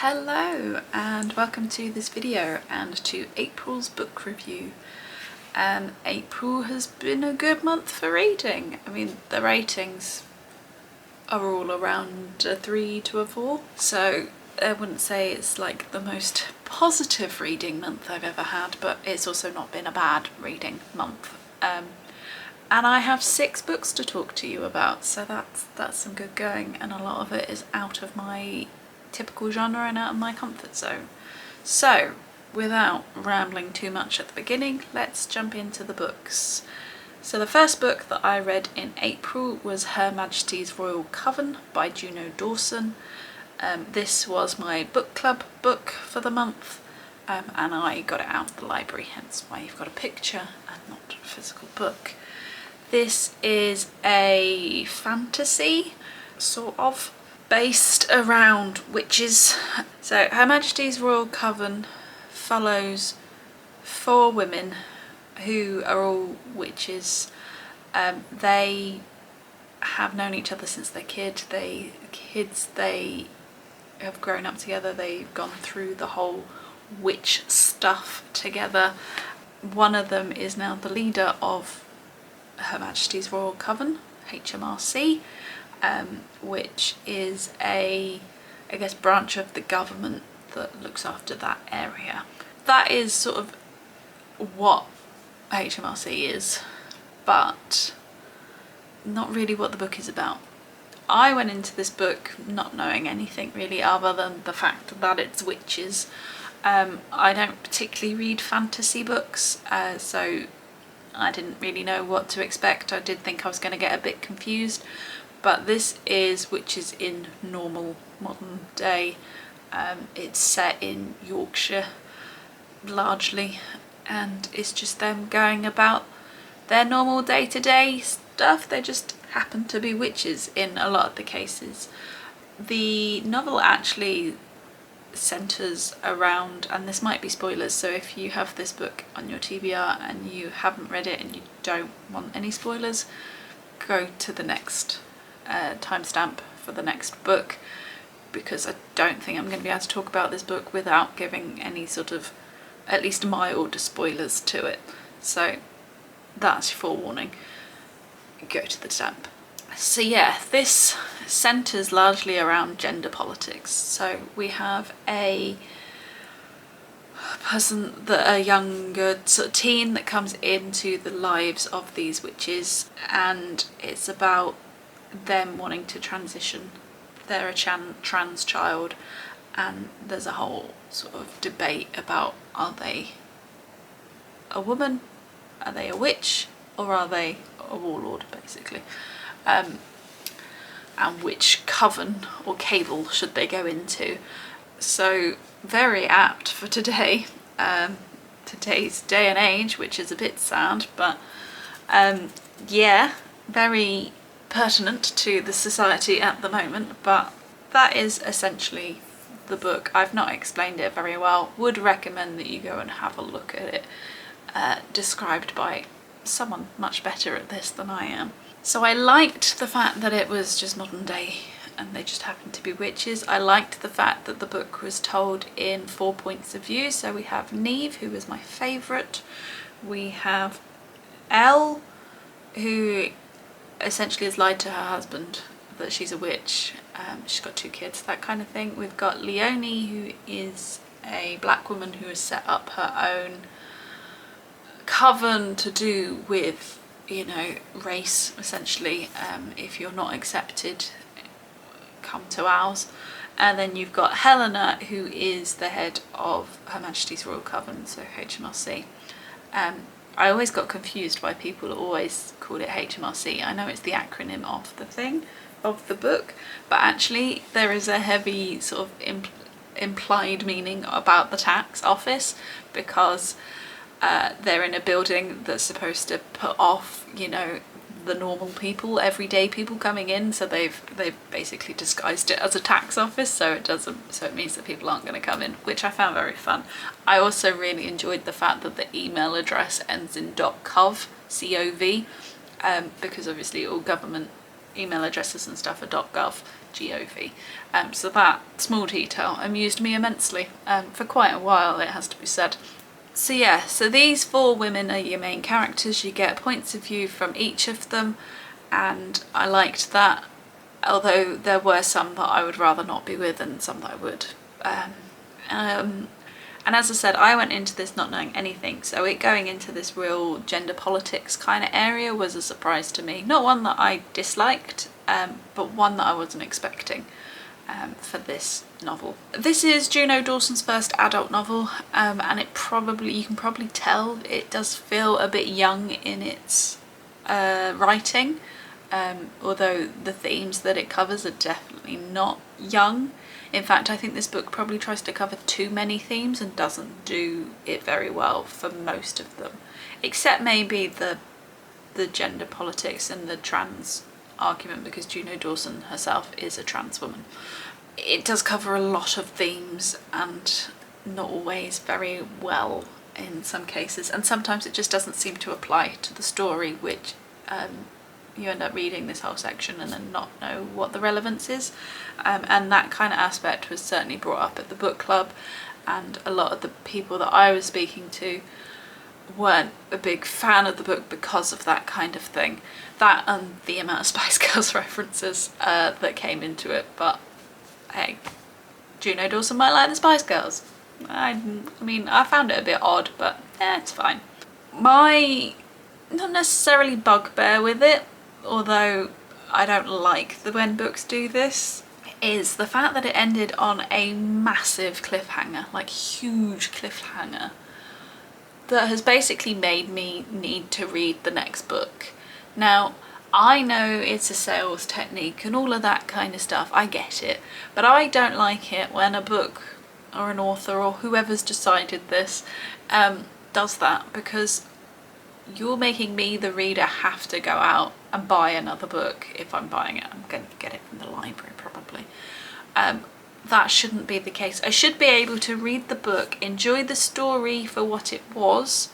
Hello and welcome to this video and to April's book review. And April has been a good month for reading. I mean, the ratings are all around a 3 to a 4, so I wouldn't say it's like the most positive reading month I've ever had, but it's also not been a bad reading month. And I have 6 books to talk to you about, so that's some good going, and a lot of it is out of my typical genre and out of my comfort zone. So without rambling too much at the beginning, let's jump into the books. So the first book that I read in April was Her Majesty's Royal Coven by Juno Dawson. This was my book club book for the month, and I got it out of the library, hence why you've got a picture and not a physical book. This is a fantasy, sort of, based around witches. So Her Majesty's Royal Coven follows 4 women who are all witches. They have known each other since they're kids. They have grown up together. They've gone through the whole witch stuff together. One of them is now the leader of Her Majesty's Royal Coven, HMRC, which is I guess branch of the government that looks after that area. That is sort of what HMRC is, but not really what the book is about. I went into this book not knowing anything really other than the fact that it's witches. I don't particularly read fantasy books, so I didn't really know what to expect. I did think I was going to get a bit confused, but this is witches in normal modern day. It's set in Yorkshire largely, and it's just them going about their normal day-to-day stuff. They just happen to be witches in a lot of the cases. The novel actually centres around, and this might be spoilers, so if you have this book on your TBR and you haven't read it and you don't want any spoilers, go to the next timestamp for the next book, because I don't think I'm going to be able to talk about this book without giving any sort of at least mild spoilers to it. So that's your forewarning. Go to the stamp. So yeah, this centres largely around gender politics. So we have a person, a younger sort of teen that comes into the lives of these witches, and it's about them wanting to transition. They're a trans child, and there's a whole sort of debate about, are they a woman, are they a witch, or are they a warlord, basically, and which coven or cable should they go into. So very apt for today, today's day and age, which is a bit sad, but yeah, very pertinent to the society at the moment. But that is essentially the book. I've not explained it very well. Would recommend that you go and have a look at it, described by someone much better at this than I am. So I liked the fact that it was just modern day and they just happened to be witches. I liked the fact that the book was told in 4 points of view. So we have Neve, who is my favourite. We have Elle, who essentially has lied to her husband that she's a witch. She's got 2 kids, that kind of thing. We've got Leonie, who is a black woman who has set up her own coven to do with, you know, race, essentially. If you're not accepted, come to ours. And then you've got Helena, who is the head of Her Majesty's Royal Coven, so HMRC. I always got confused why people always call it HMRC. I know it's the acronym of the thing, of the book, but actually there is a heavy sort of implied meaning about the tax office, because they're in a building that's supposed to put off, you know, the normal people, everyday people coming in, so they've basically disguised it as a tax office, so it means that people aren't going to come in, which I found very fun. I also really enjoyed the fact that the email address ends in .cov, C-O-V, because obviously all government email addresses and stuff are .gov. G-O-V. So that small detail amused me immensely, for quite a while, it has to be said. So yeah, so these 4 women are your main characters. You get points of view from each of them, and I liked that, although there were some that I would rather not be with and some that I would. And as I said, I went into this not knowing anything, so it going into this real gender politics kind of area was a surprise to me. Not one that I disliked, but one that I wasn't expecting for this novel. This is Juno Dawson's first adult novel, and you can probably tell it does feel a bit young in its writing, although the themes that it covers are definitely not young. In fact, I think this book probably tries to cover too many themes and doesn't do it very well for most of them, except maybe the gender politics and the trans argument, because Juno Dawson herself is a trans woman. It does cover a lot of themes, and not always very well in some cases, and sometimes it just doesn't seem to apply to the story, which you end up reading this whole section and then not know what the relevance is, and that kind of aspect was certainly brought up at the book club, and a lot of the people that I was speaking to weren't a big fan of the book because of that kind of thing. That and the amount of Spice Girls references that came into it, but hey, Juno Dawson might like the Spice Girls. I mean, I found it a bit odd, but it's fine. My not necessarily bugbear with it, although I don't like when books do this, is the fact that it ended on a massive cliffhanger, like huge cliffhanger, that has basically made me need to read the next book. Now, I know it's a sales technique and all of that kind of stuff, I get it, but I don't like it when a book or an author or whoever's decided this does that, because you're making me, the reader, have to go out and buy another book. If I'm buying it, I'm going to get it from the library probably. That shouldn't be the case. I should be able to read the book, enjoy the story for what it was.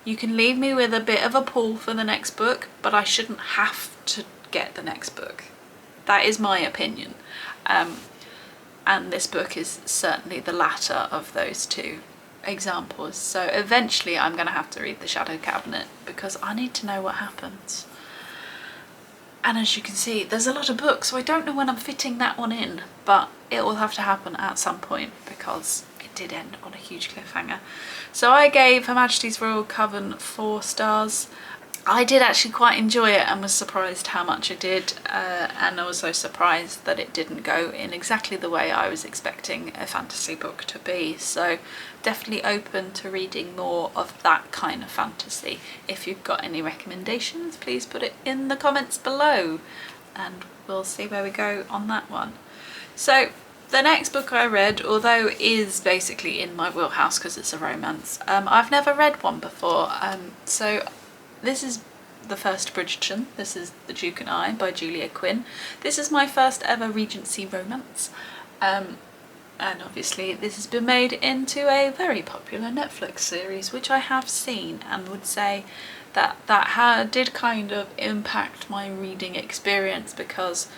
You can leave me with a bit of a pull for the next book, but I shouldn't have to get the next book. That is my opinion. And this book is certainly the latter of those two examples. So eventually I'm going to have to read The Shadow Cabinet because I need to know what happens. And as you can see, there's a lot of books, so I don't know when I'm fitting that one in, but it will have to happen at some point because it did end on a huge cliffhanger. So I gave Her Majesty's Royal Coven 4 stars. I did actually quite enjoy it and was surprised how much I did, and also surprised that it didn't go in exactly the way I was expecting a fantasy book to be. So definitely open to reading more of that kind of fantasy. If you've got any recommendations, please put it in the comments below and we'll see where we go on that one. So the next book I read, although is basically in my wheelhouse because it's a romance, I've never read one before, so this is the first Bridgerton. This is The Duke and I by Julia Quinn. This is my first ever Regency romance, and obviously this has been made into a very popular Netflix series, which I have seen, and would say that did kind of impact my reading experience, because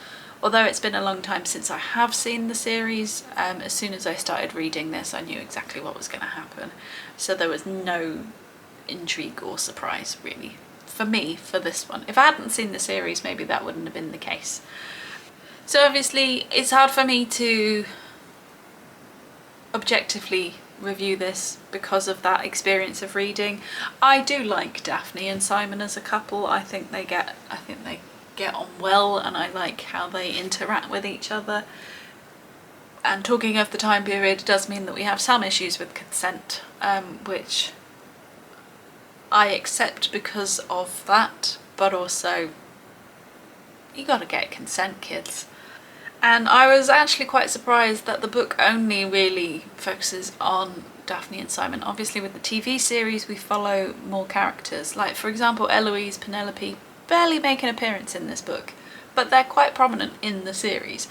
although it's been a long time since I have seen the series, as soon as I started reading this I knew exactly what was going to happen, so there was no intrigue or surprise really for me for this one. If I hadn't seen the series, maybe that wouldn't have been the case. So obviously it's hard for me to objectively review this because of that experience of reading. I do like Daphne and Simon as a couple. I think they get on well, and I like how they interact with each other. And talking of the time period, it does mean that we have some issues with consent, which I accept because of that, but also you gotta get consent, kids. And I was actually quite surprised that the book only really focuses on Daphne and Simon. Obviously with the TV series we follow more characters, like for example Eloise, Penelope barely make an appearance in this book, but they're quite prominent in the series.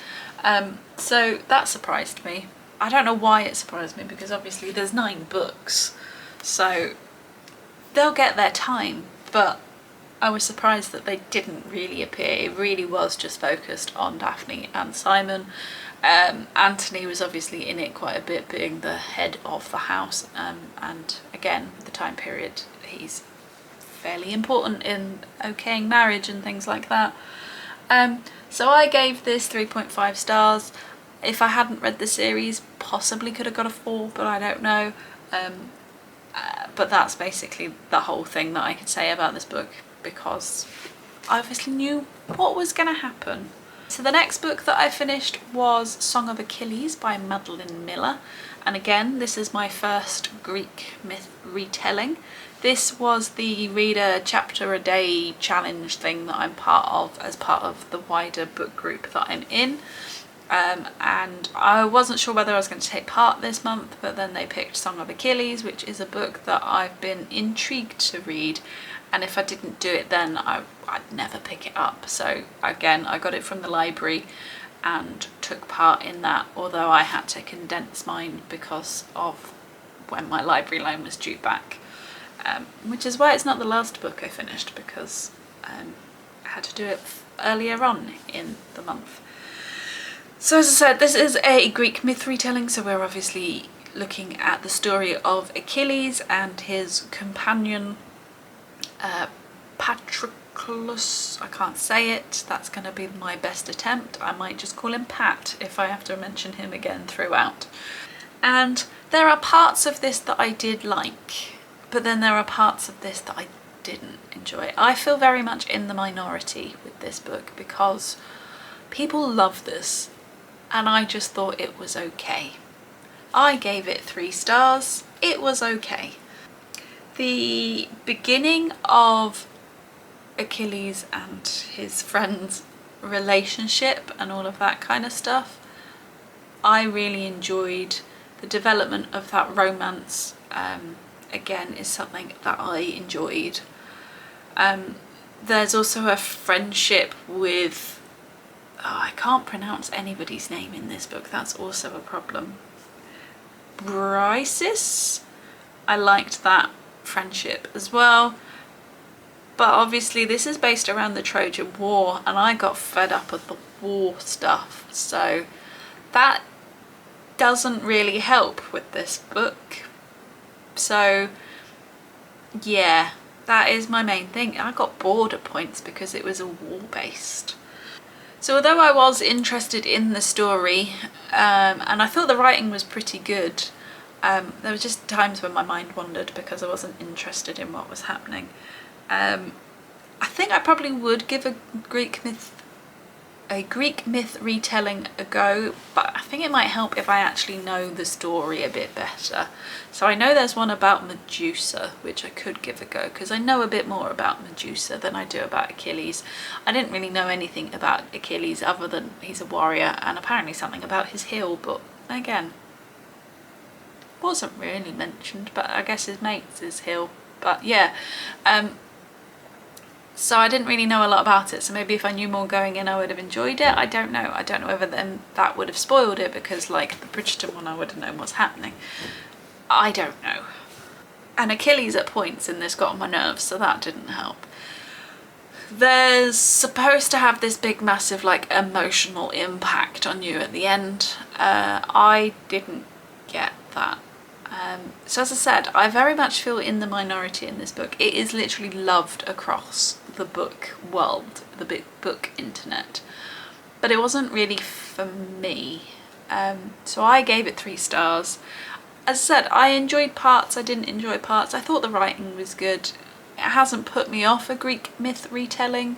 So that surprised me. I don't know why it surprised me, because obviously there's 9 books, so they'll get their time, but I was surprised that they didn't really appear. It really was just focused on Daphne and Simon. Anthony was obviously in it quite a bit, being the head of the house, and again, the time period, he's fairly important in okaying marriage and things like that. So I gave this 3.5 stars. If I hadn't read the series, possibly could have got a 4, but I don't know. But that's basically the whole thing that I could say about this book, because I obviously knew what was going to happen. So the next book that I finished was Song of Achilles by Madeline Miller. And again, this is my first Greek myth retelling. This was the read a chapter a day challenge thing that I'm part of as part of the wider book group that I'm in. And I wasn't sure whether I was going to take part this month, but then they picked Song of Achilles, which is a book that I've been intrigued to read, and if I didn't do it then I'd never pick it up. So again, I got it from the library and took part in that, although I had to condense mine because of when my library loan was due back, which is why it's not the last book I finished, because I had to do it earlier on in the month. So as I said, this is a Greek myth retelling, so we're obviously looking at the story of Achilles and his companion Patroclus. I can't say it, that's going to be my best attempt. I might just call him Pat if I have to mention him again throughout. And there are parts of this that I did like, but then there are parts of this that I didn't enjoy. I feel very much in the minority with this book because people love this, and I just thought it was okay. I gave it 3 stars. It was okay. The beginning of Achilles and his friend's relationship and all of that kind of stuff, I really enjoyed. The development of that romance, again, is something that I enjoyed. There's also a friendship with, I can't pronounce anybody's name in this book, that's also a problem. Briseis? I liked that friendship as well. But obviously this is based around the Trojan War, and I got fed up of the war stuff, so that doesn't really help with this book. So yeah, that is my main thing. I got bored at points because it was a war-based. So although I was interested in the story, and I thought the writing was pretty good, there were just times when my mind wandered because I wasn't interested in what was happening. I think I probably would give a Greek myth retelling a go, but I think it might help if I actually know the story a bit better. So I know there's one about Medusa, which I could give a go, because I know a bit more about Medusa than I do about Achilles. I didn't really know anything about Achilles other than he's a warrior, and apparently something about his heel, but again, wasn't really mentioned, but I guess his mate's his heel. But yeah, so I didn't really know a lot about it, so maybe if I knew more going in I would have enjoyed it. I don't know. I don't know whether then that would have spoiled it, because like the Bridgerton one I would have known what's happening. I don't know. And Achilles at points in this got on my nerves, so that didn't help. There's supposed to have this big massive like emotional impact on you at the end. I didn't get that. So as I said, I very much feel in the minority in this book. It is literally loved across the book world, the book internet, but it wasn't really for me. So I gave it 3 stars. As I said, I enjoyed parts, I didn't enjoy parts. I thought the writing was good. It hasn't put me off a Greek myth retelling,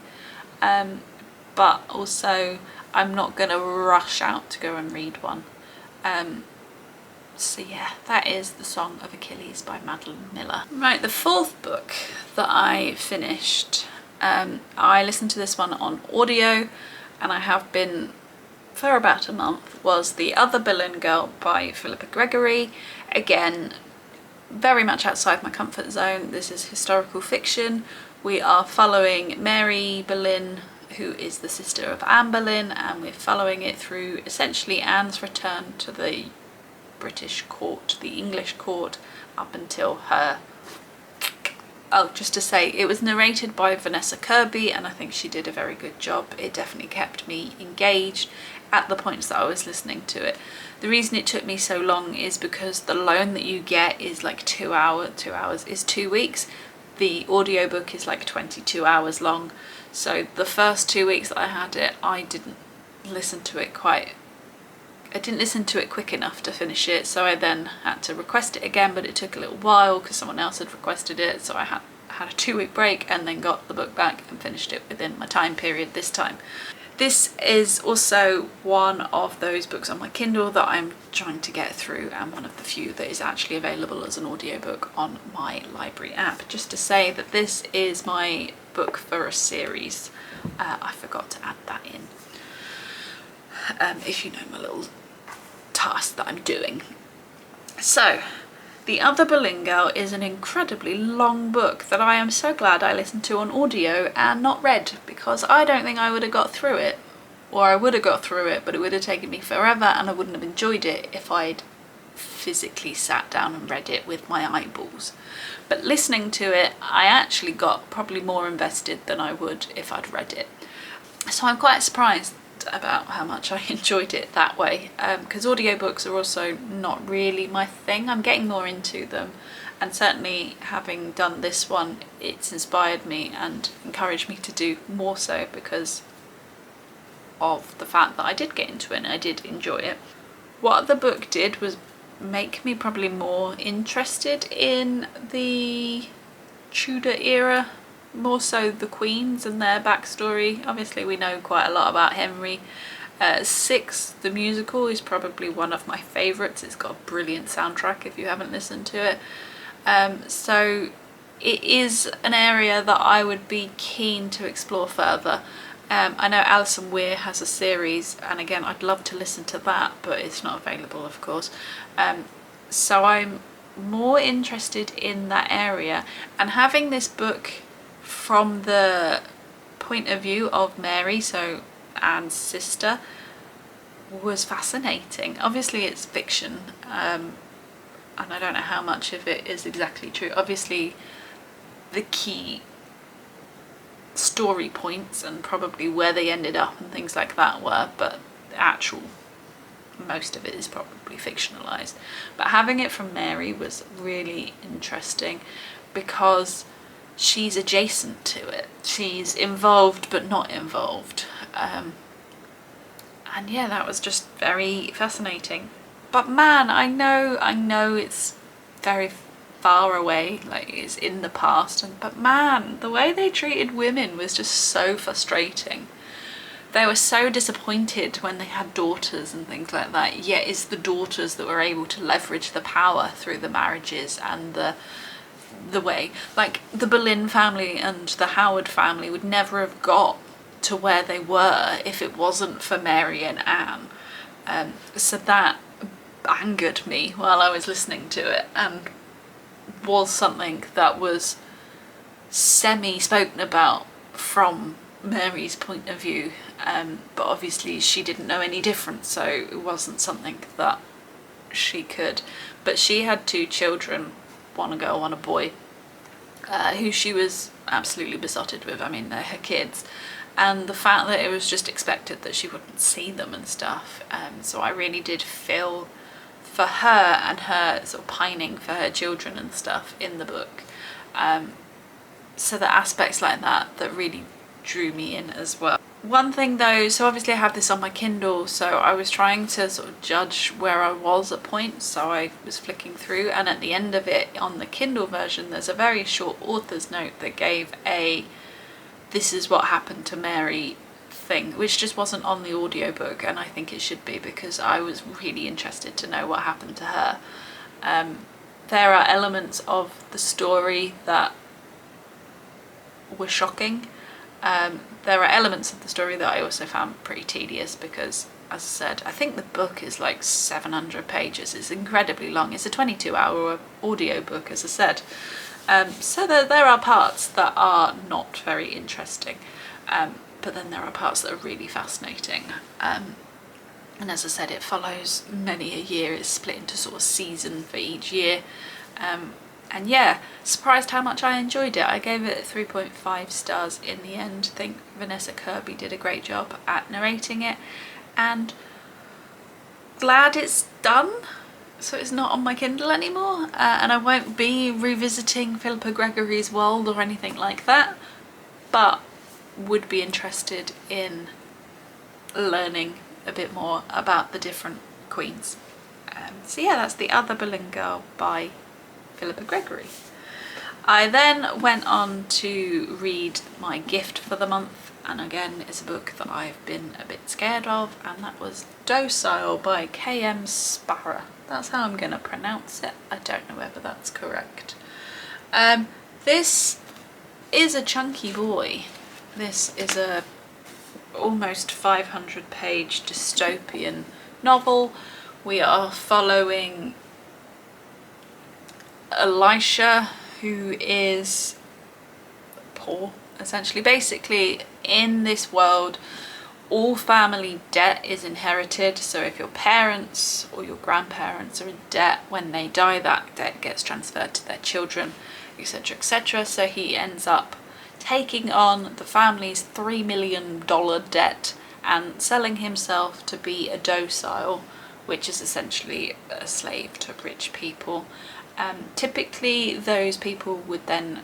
but also I'm not gonna rush out to go and read one. So yeah, that is The Song of Achilles by Madeline Miller. Right, the 4th book that I finished, I listened to this one on audio, and I have been for about a month, was The Other Boleyn Girl by Philippa Gregory. Again, very much outside my comfort zone. This is historical fiction. We are following Mary Boleyn, who is the sister of Anne Boleyn, and we're following it through essentially Anne's return to the British court, the English court, up until her Oh, just to say, it was narrated by Vanessa Kirby, and I think she did a very good job. It definitely kept me engaged at the points that I was listening to it. The reason it took me so long is because the loan that you get is like 2 hours. 2 hours is 2 weeks. The audiobook is like 22 hours long. So the first 2 weeks that I had it, I didn't listen to it quick enough to finish it, so I then had to request it again, but it took a little while because someone else had requested it, so I had a 2-week break and then got the book back and finished it within my time period this time. This is also one of those books on my Kindle that I'm trying to get through, and one of the few that is actually available as an audiobook on my library app. Just to say that this is my book for a series. I forgot to add that in. If you know my little task that I'm doing. So, The Other Boleyn Girl is an incredibly long book that I am so glad I listened to on audio and not read, because I don't think I would have got through it. Or I would have got through it, but it would have taken me forever and I wouldn't have enjoyed it if I'd physically sat down and read it with my eyeballs. But listening to it, I actually got probably more invested than I would if I'd read it. So I'm quite surprised about how much I enjoyed it that way, because audiobooks are also not really my thing. I'm getting more into them, and certainly having done this one, it's inspired me and encouraged me to do more so because of the fact that I did get into it and I did enjoy it. What the book did was make me probably more interested in the Tudor era, more so the Queens and their backstory. Obviously we know quite a lot about Henry. Six, the musical, is probably one of my favourites. It's got a brilliant soundtrack if you haven't listened to it. So it is an area that I would be keen to explore further. I know Alison Weir has a series, and again I'd love to listen to that, but it's not available of course. So I'm more interested in that area, and having this book from the point of view of Mary, so Anne's sister, was fascinating. Obviously it's fiction, and I don't know how much of it is exactly true. Obviously the key story points and probably where they ended up and things like that were, but the actual most of it is probably fictionalized. But having it from Mary was really interesting because she's adjacent to it. She's involved but not involved. And yeah, that was just very fascinating. But man, I know it's very far away, like it's in the past, but man, the way they treated women was just so frustrating. They were so disappointed when they had daughters and things like that, yet it's the daughters that were able to leverage the power through the marriages and the way, like the Boleyn family and the Howard family would never have got to where they were if it wasn't for Mary and Anne. So that angered me while I was listening to it, and was something that was semi-spoken about from Mary's point of view, but obviously she didn't know any different, so it wasn't something that she could. But she had 2 children, one a girl, one a boy, who she was absolutely besotted with. I mean, they're her kids, and the fact that it was just expected that she wouldn't see them and stuff, so I really did feel for her and her sort of pining for her children and stuff in the book. So the aspects like that really drew me in as well. One thing though, so obviously I have this on my Kindle, so I was trying to sort of judge where I was at points, so I was flicking through, and at the end of it on the Kindle version there's a very short author's note that gave a "this is what happened to Mary" thing, which just wasn't on the audiobook, and I think it should be because I was really interested to know what happened to her. There are elements of the story that were shocking. There are elements of the story that I also found pretty tedious because, as I said, I think the book is like 700 pages. It's incredibly long. It's a 22-hour audiobook, as I said. So there are parts that are not very interesting. But then there are parts that are really fascinating. And as I said, it follows many a year. It's split into sort of season for each year. And yeah, surprised how much I enjoyed it. I gave it 3.5 stars in the end. I think Vanessa Kirby did a great job at narrating it, and glad it's done, so it's not on my Kindle anymore, and I won't be revisiting Philippa Gregory's world or anything like that, but would be interested in learning a bit more about the different queens. So yeah, that's The Other Boleyn Girl by Philippa Gregory. I then went on to read my gift for the month, and again it's a book that I've been a bit scared of, and that was Docile by M Szpara. That's how I'm going to pronounce it. I don't know whether that's correct. This is a chunky boy. This is a almost 500-page dystopian novel. We are following Elisha, who is poor, essentially. Basically, in this world, all family debt is inherited. So if your parents or your grandparents are in debt, when they die, that debt gets transferred to their children, etc., etc. So he ends up taking on the family's $3 million debt and selling himself to be a docile, which is essentially a slave to rich people. Typically those people would then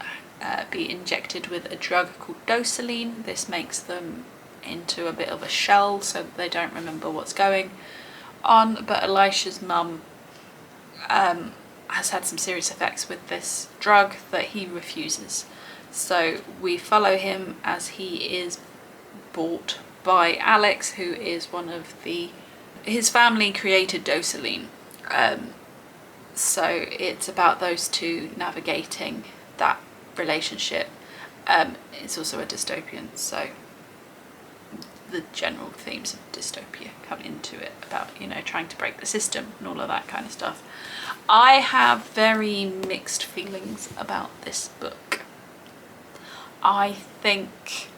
be injected with a drug called Docile. This makes them into a bit of a shell so that they don't remember what's going on, but Elisha's mum has had some serious effects with this drug that he refuses. So we follow him as he is bought by Alex, who is one of his family created Docile. So it's about those two navigating that relationship. It's also a dystopian, so the general themes of dystopia come into it, about, you know, trying to break the system and all of that kind of stuff. I have very mixed feelings about this book. I think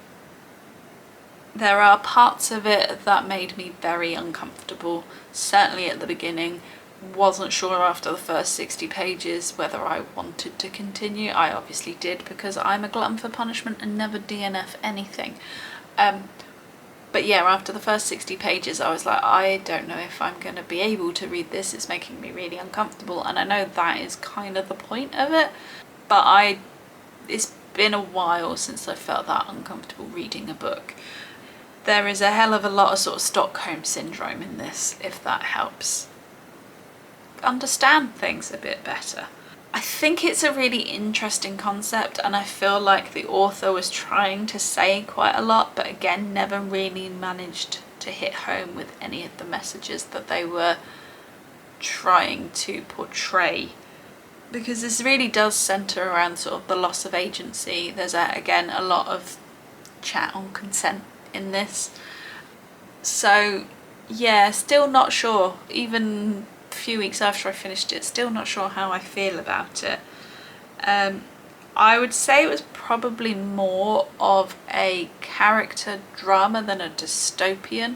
there are parts of it that made me very uncomfortable, certainly at the beginning. Wasn't sure after the first 60 pages whether I wanted to continue. I obviously did, because I'm a glutton for punishment and never DNF anything. But yeah, after the first 60 pages I was like, I don't know if I'm going to be able to read this. It's making me really uncomfortable, and I know that is kind of the point of it, but it's been a while since I felt that uncomfortable reading a book. There is a hell of a lot of sort of Stockholm syndrome in this, if that helps understand things a bit better. I think it's a really interesting concept, and I feel like the author was trying to say quite a lot, but again never really managed to hit home with any of the messages that they were trying to portray, because this really does centre around sort of the loss of agency. There's again a lot of chat on consent in this, so yeah, still not sure, even a few weeks after I finished it, still not sure how I feel about it. I would say it was probably more of a character drama than a dystopian,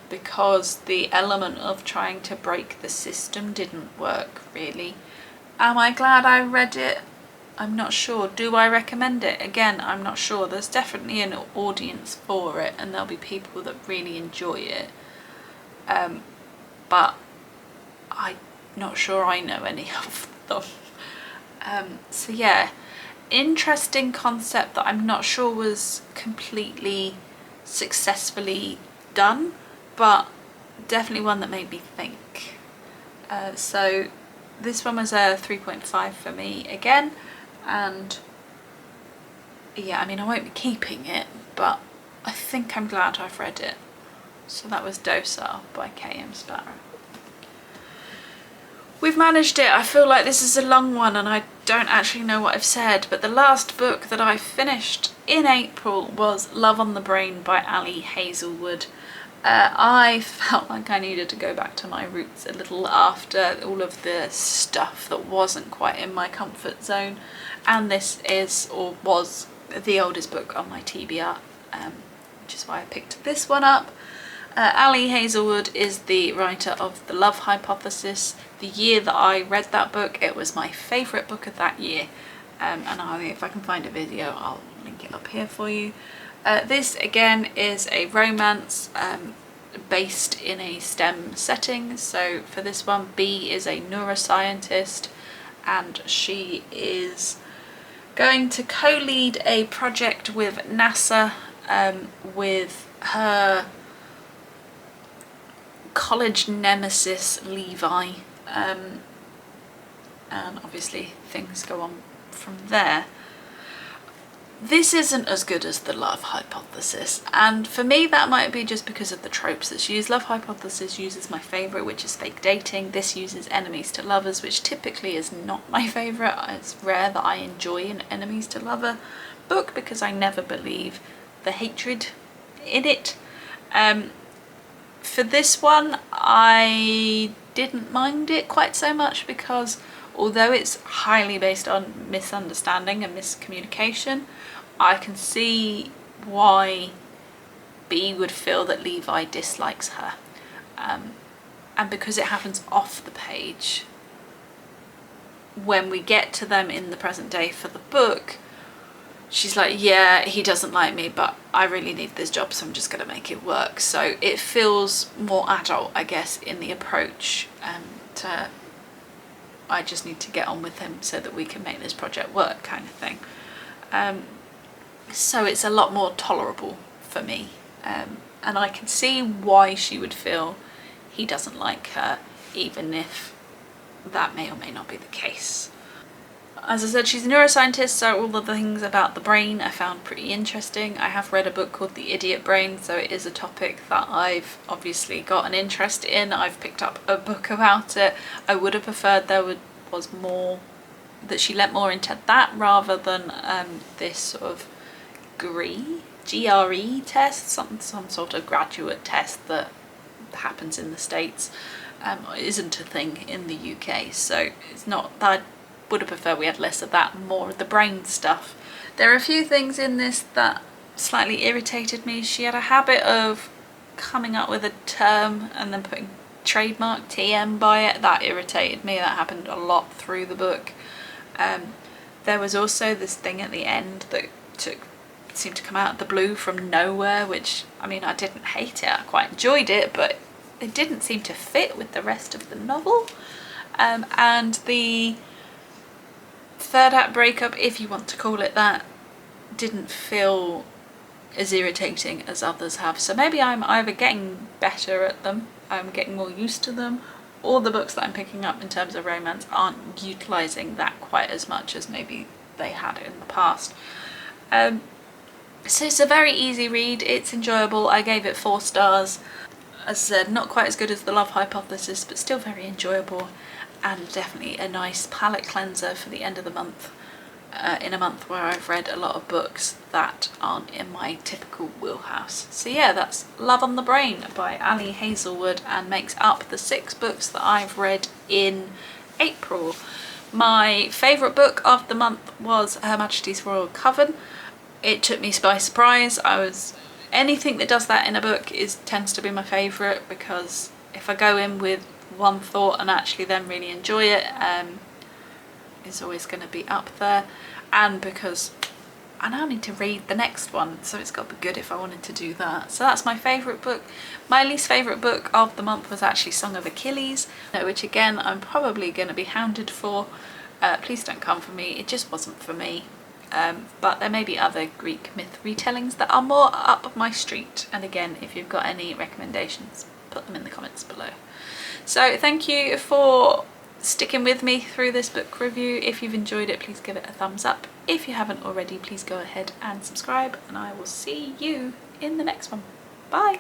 because the element of trying to break the system didn't work really. Am I glad I read it? I'm not sure. Do I recommend it? Again, I'm not sure. There's definitely an audience for it, and there'll be people that really enjoy it. But I'm not sure I know any of them. So yeah, interesting concept that I'm not sure was completely successfully done, but definitely one that made me think. So this one was a 3.5 for me again, and yeah, I mean I won't be keeping it, but I think I'm glad I've read it. So that was Docile by M Szpara. We've managed it. I feel like this is a long one and I don't actually know what I've said, but the last book that I finished in April was Love on the Brain by Hazelwood. I felt like I needed to go back to my roots a little after all of the stuff that wasn't quite in my comfort zone, and this is, or was, the oldest book on my TBR, which is why I picked this one up. Ali Hazelwood is the writer of The Love Hypothesis. The year that I read that book, it was my favourite book of that year. And if I can find a video, I'll link it up here for you. This again is a romance based in a STEM setting. So for this one, B is a neuroscientist and she is going to co-lead a project with NASA with her college nemesis Levi, and obviously things go on from there. This isn't as good as The Love Hypothesis, and for me that might be just because of the tropes that's used. Love Hypothesis uses my favourite, which is fake dating. This uses enemies to lovers, which typically is not my favourite. It's rare that I enjoy an enemies to lover book because I never believe the hatred in it. For this one, I didn't mind it quite so much because although it's highly based on misunderstanding and miscommunication, I can see why B would feel that Levi dislikes her. And because it happens off the page, when we get to them in the present day for the book, she's like, yeah, he doesn't like me, but I really need this job, so I'm just going to make it work. So it feels more adult, I guess, in the approach to I just need to get on with him so that we can make this project work kind of thing. So it's a lot more tolerable for me. And I can see why she would feel he doesn't like her, even if that may or may not be the case. As I said, she's a neuroscientist, so all of the things about the brain I found pretty interesting. I have read a book called The Idiot Brain, so it is a topic that I've obviously got an interest in. I've picked up a book about it. I would have preferred there was more, that she let more into that rather than this sort of GRE test, some sort of graduate test that happens in the States. Isn't a thing in the UK, so it's not that. I would have preferred we had less of that, more of the brain stuff. There are a few things in this that slightly irritated me. She had a habit of coming up with a term and then putting trademark TM by it. That irritated me. That happened a lot through the book. There was also this thing at the end that seemed to come out of the blue from nowhere, which, I mean, I didn't hate it. I quite enjoyed it, but it didn't seem to fit with the rest of the novel. And the third act breakup, if you want to call it that, didn't feel as irritating as others have. So maybe I'm either getting better at them, I'm getting more used to them, or the books that I'm picking up in terms of romance aren't utilising that quite as much as maybe they had in the past. So it's a very easy read, it's enjoyable. I gave it 4 stars. As I said, not quite as good as The Love Hypothesis, but still very enjoyable. And definitely a nice palette cleanser for the end of the month, in a month where I've read a lot of books that aren't in my typical wheelhouse. So yeah, that's Love on the Brain by Ali Hazelwood, and makes up the 6 books that I've read in April. My favourite book of the month was Her Majesty's Royal Coven. It took me by surprise. Anything that does that in a book tends to be my favourite, because if I go in with one thought and actually then really enjoy it, is always going to be up there. And because I now need to read the next one, so it's got to be good if I wanted to do that. So that's my favourite book. My least favourite book of the month was actually Song of Achilles, which again I'm probably going to be hounded for. Please don't come for me, it just wasn't for me. But there may be other Greek myth retellings that are more up my street, and again, if you've got any recommendations, put them in the comments below. So thank you for sticking with me through this book review. If you've enjoyed it, please give it a thumbs up. If you haven't already, please go ahead and subscribe, and I will see you in the next one. Bye!